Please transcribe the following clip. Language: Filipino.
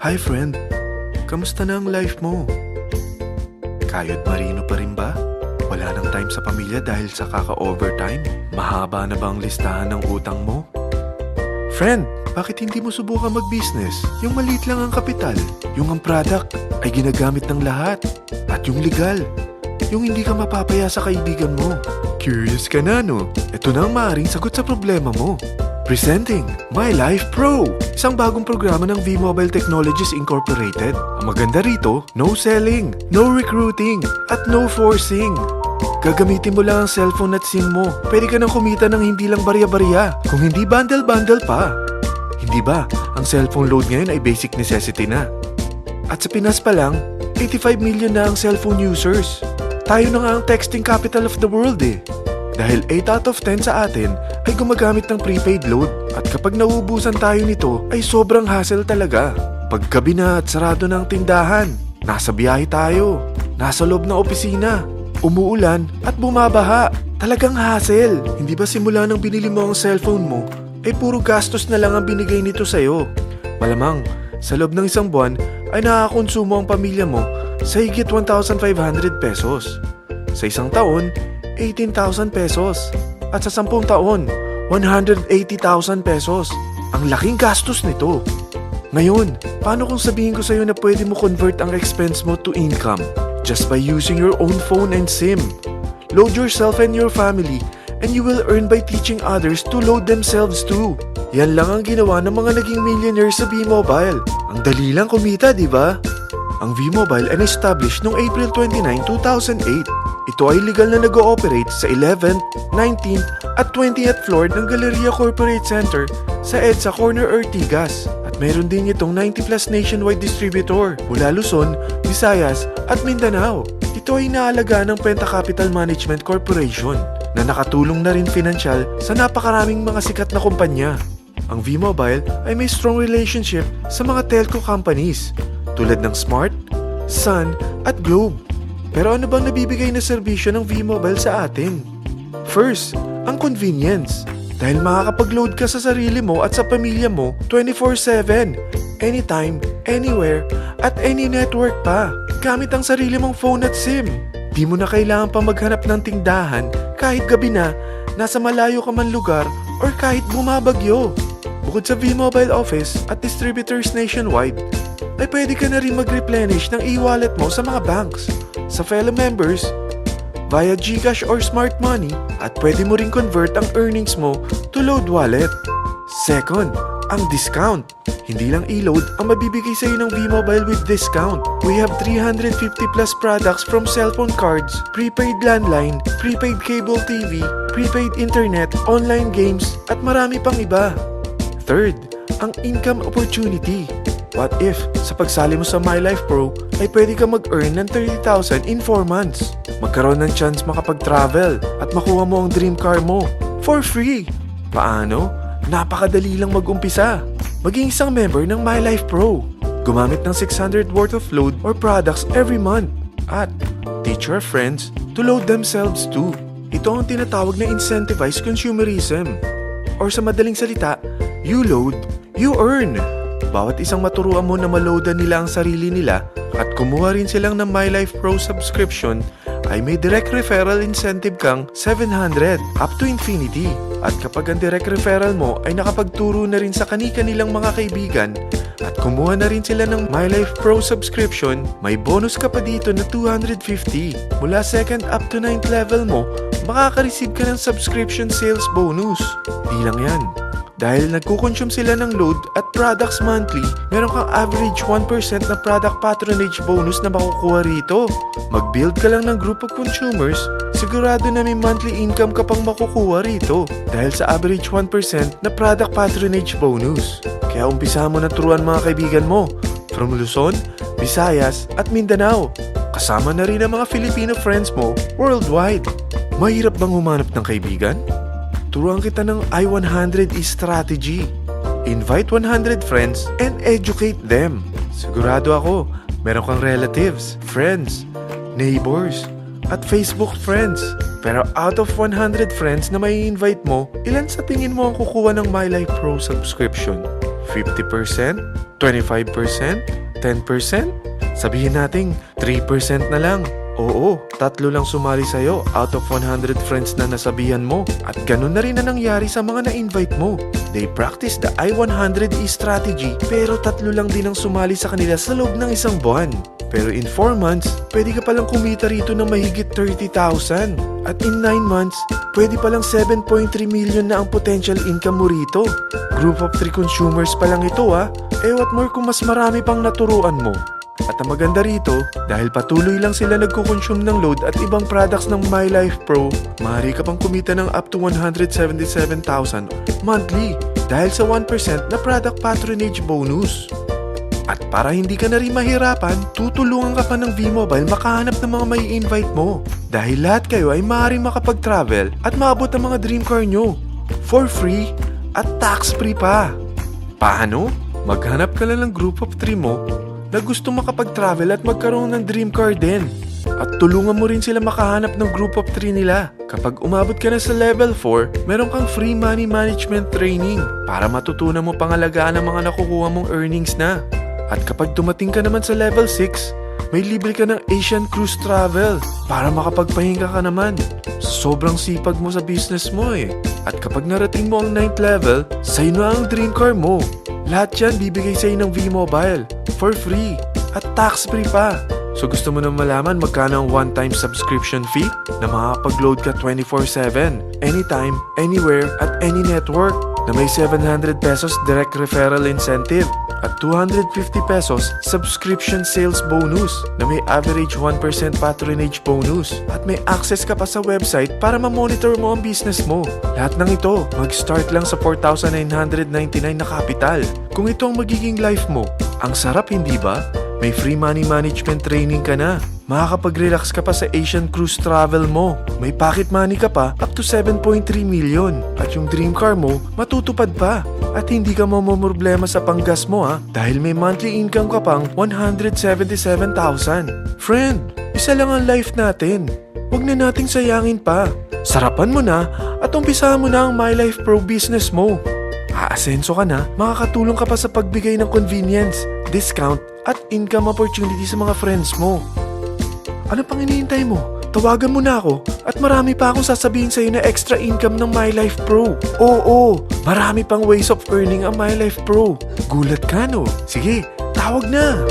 Hi friend, kamusta na ang life mo? Kayod marino pa rin ba? Wala nang time sa pamilya dahil sa kaka-overtime? Mahaba na ba ang listahan ng utang mo? Friend, bakit hindi mo subukan mag-business? Yung maliit lang ang kapital, yung ang product ay ginagamit ng lahat, at yung legal, yung hindi ka mapapaya sa kaibigan mo. Curious ka na, no? Ito na ang maaaring sagot sa problema mo. Presenting My Life Pro, isang bagong programa ng V-Mobile Technologies Incorporated. Ang maganda rito, no selling, no recruiting, at no forcing. Gagamitin mo lang ang cellphone at SIM mo. Pwede ka nang kumita ng hindi lang barya-barya, kung hindi bundle-bundle pa. Hindi ba, ang cellphone load ngayon ay basic necessity na. At sa Pinas pa lang, 85 million na ang cellphone users. Tayo na nga ang texting capital of the world eh. Dahil 8 out of 10 sa atin ay gumagamit ng prepaid load. At kapag nauubusan tayo nito ay sobrang hassle talaga. Paggabi na at sarado ng tindahan, nasa biyahe tayo, nasa loob ng opisina, umuulan at bumabaha. Talagang hassle. Hindi ba simula nang binili mo ang cellphone mo ay puro gastos na lang ang binigay nito sa'yo? Malamang sa loob ng isang buwan ay nakakakonsumo ang pamilya mo sa higit 1,500 pesos. Sa isang taon, 18,000 pesos. At sa 10 taon, 180,000 pesos. Ang laking gastos nito. Ngayon, paano kung sabihin ko sa'yo na pwede mo convert ang expense mo to income just by using your own phone and SIM? Load yourself and your family and you will earn by teaching others to load themselves too. Yan lang ang ginawa ng mga naging millionaires sa V-Mobile. Ang dali lang kumita, di ba? Ang V-Mobile ay established noong April 29, 2008. Ito ay legal na nag-ooperate sa 11th, 19th at 20th floor ng Galleria Corporate Center sa EDSA Corner Ortigas. At meron din itong 90 plus nationwide distributor mula Luzon, Visayas at Mindanao. Ito ay inaalagaan ng Penta Capital Management Corporation na nakatulong na rin pinansyal sa napakaraming mga sikat na kumpanya. Ang V-Mobile ay may strong relationship sa mga telco companies tulad ng Smart, Sun at Globe. Pero ano bang nabibigay na serbisyo ng V-Mobile sa atin? First, ang convenience. Dahil makakapag-load ka sa sarili mo at sa pamilya mo 24/7, anytime, anywhere, at any network pa. Gamit ang sarili mong phone at SIM. Di mo na kailangan pa maghanap ng tindahan kahit gabi na, nasa malayo ka man lugar, or kahit bumabagyo. Bukod sa V-Mobile office at distributors nationwide, ay pwede ka na rin mag-replenish ng e-wallet mo sa mga banks, sa fellow members, via GCash or Smart Money, at pwede mo rin convert ang earnings mo to load wallet. Second, ang discount. Hindi lang e-load ang mabibigay sa iyo ng V-Mobile with discount. We have 350 plus products from cellphone cards, prepaid landline, prepaid cable TV, prepaid internet, online games, at marami pang iba. Third, ang income opportunity. What if, sa pagsali mo sa My Life Pro, ay pwede ka mag-earn ng 30,000 in 4 months? Magkaroon ng chance makapag-travel at makuha mo ang dream car mo for free. Paano? Napakadali lang mag-umpisa. Maging isang member ng My Life Pro. Gumamit ng 600 worth of load or products every month. At teach your friends to load themselves too. Ito ang tinatawag na incentivized consumerism. Or sa madaling salita, you load, you earn. Bawat isang maturuan mo na maloadan nila ang sarili nila at kumuha rin silang ng My Life Pro subscription, ay may direct referral incentive kang 700 up to infinity. At kapag ang direct referral mo ay nakapagturo na rin sa kani-kanilang mga kaibigan at kumuha na rin sila ng My Life Pro subscription, may bonus ka pa dito na 250. Mula 2nd up to 9th level mo, makaka-receive ka ng subscription sales bonus. Di lang yan. Dahil nagkukonsume sila ng load at products monthly, meron kang average 1% na product patronage bonus na makukuha rito. Mag-build ka lang ng group of consumers, sigurado na may monthly income ka pang makukuha rito dahil sa average 1% na product patronage bonus. Kaya umpisa mo na turuan mga kaibigan mo from Luzon, Visayas at Mindanao. Kasama na rin ang mga Filipino friends mo worldwide. Mahirap bang humanap ng kaibigan? Turuan kita ng I-100 strategy. Invite 100 friends and educate them. Sigurado ako, meron kang relatives, friends, neighbors, at Facebook friends. Pero out of 100 friends na may invite mo, ilan sa tingin mo ang kukuha ng My Life Pro subscription? 50%? 25%? 10%? Sabihin nating 3% na lang. Oo, 3 lang sumali sa'yo out of 100 friends na nasabihan mo. At ganun na rin na nangyari sa mga na-invite mo. They practice the I-100E strategy pero 3 lang din ang sumali sa kanila sa loob ng isang buwan. Pero in 4 months, pwede ka palang kumita rito ng mahigit 30,000. At in 9 months, pwede palang 7.3 million na ang potential income mo rito. Group of 3 consumers pa lang ito what more kung mas marami pang naturuan mo. At ang maganda rito, dahil patuloy lang sila nagko-consume ng load at ibang products ng My Life Pro, maaari ka pang kumita ng up to 177,000 monthly dahil sa 1% na product patronage bonus. At para hindi ka na rin mahirapan, tutulungan ka pa ng V-Mobile makahanap ng mga may invite mo. Dahil lahat kayo ay maaaring makapag-travel at maabot ang mga dream car nyo for free at tax-free pa. Paano? Maghanap ka lang ng group of 3 mo na gusto makapag-travel at magkaroon ng dream car din. At tulungan mo rin sila makahanap ng group of 3 nila. Kapag umabot ka na sa level 4, meron kang free money management training para matutunan mo pangalagaan ang mga nakukuha mong earnings na. At kapag dumating ka naman sa level 6, may libre ka ng Asian Cruise Travel para makapagpahinga ka naman. Sobrang sipag mo sa business mo At kapag narating mo ang 9th level, sa'yo na ang dream car mo. Lahat yan bibigay sa'yo ng V-Mobile for free at tax-free pa. So gusto mo na malaman magkano ang one-time subscription fee na makakapag-load ka 24/7, anytime, anywhere, at any network na may 700 pesos direct referral incentive at 250 pesos subscription sales bonus na may average 1% patronage bonus at may access ka pa sa website para ma-monitor mo ang business mo. Lahat ng ito, mag-start lang sa 4,999 na capital. Kung ito ang magiging life mo, ang sarap hindi ba? May free money management training ka na. Makakapag-relax ka pa sa Asian Cruise Travel mo. May pocket money ka pa up to 7.3 million. At yung dream car mo, matutupad pa. At hindi ka mamomroblema sa panggas mo dahil may monthly income ka pang 177,000. Friend, isa lang ang life natin. Huwag na nating sayangin pa. Sarapan mo na at umpisahan mo na ang My Life Pro business mo. Aasenso ka na, makakatulong ka pa sa pagbigay ng convenience, discount, at income opportunity sa mga friends mo. Ano pang hinihintay mo? Tawagan mo na ako at marami pa akong sasabihin sa'yo na extra income ng My Life Pro. Oo, marami pang ways of earning ang My Life Pro. Gulat ka no? Sige, tawag na!